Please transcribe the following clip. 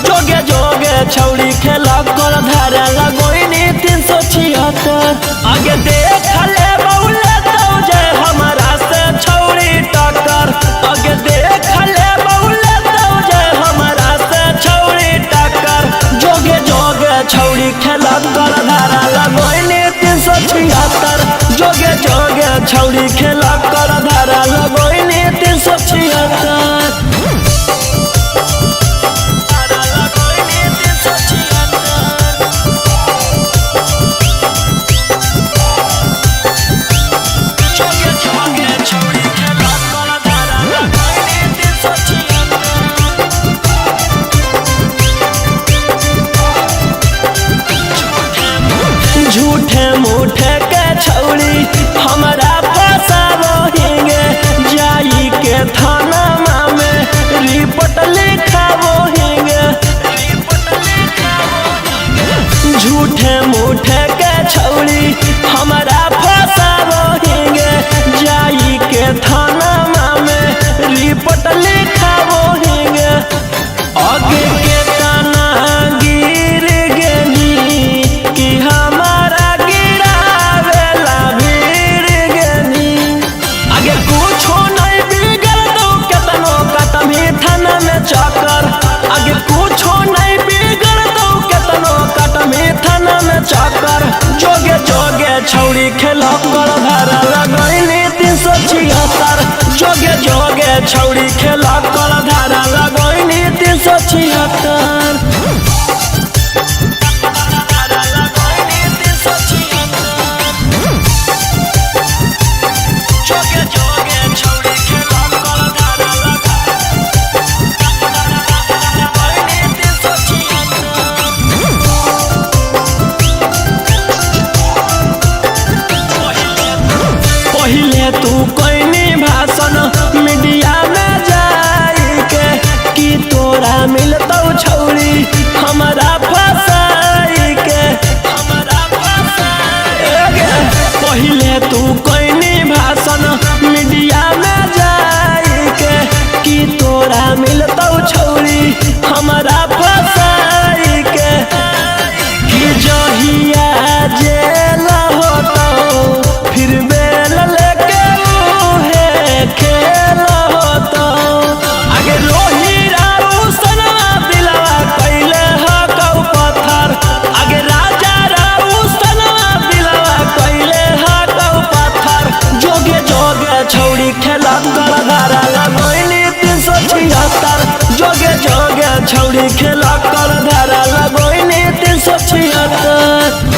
जोगे जोगे छौड़ी खेला कर धारा लगोइनी 376। आगे देख ले बउले तो जे हमारा से छौड़ी टक्कर। आगे देख ले बउले तो जे हमारा से छौड़ी टक्कर। जोगे जोगे छौड़ी खेला कर धारा लगोइनी 376। जोगे जोगे छौड़ी खेला कर धारा लगोइनी 376। झूठे मूठे के छौड़ी हमारा फसावो हिंगे। जाई के थाना में रिपोर्ट लिखावो हिंगे। झूठे मूठे के छौड़ी हमारा फसावो हिंगे। जाई के थाना में रिपोर्ट लिखावो हिंगे। आगे के तना गिर गेनी कि हमारा गिरावेला भीड़ गेनी। आगे कुछो नहीं बिगड़ दो केतनो कटमी थाना में चक्कर। आगे कुछो नहीं बिगड़ दो केतनो कटमी थाना में चक्कर। जोगे जोगे छौड़ी खेला कर धारा लगोइनी 376। जोगे जोगे छौड़ी खेला कर धारा लगोइनी 376। पहिले तू कोइनी भाषण मीडिया में जाई के कि तोरा मिलतौ छौड़ी हमारा फसाई के। पहिले तू कोइनी भाषण मीडिया में जाई के कि तोरा मिलतौ छौड़ी हमारा फसाई के। कि जहिया जेल होतौ फिर बेल लेके उहे खेल होतौ। आगे रोहिरा उसना दिलवा कैले हकौ पत्थर। आगे राजा उसना दिलवा कैले हकौ पत्थर। जोगे जोगे छौड़ी खेला कर धारा लगोइनी 376। जोगे जोगे छौड़ी खेला कर धारा लगोइनी 376।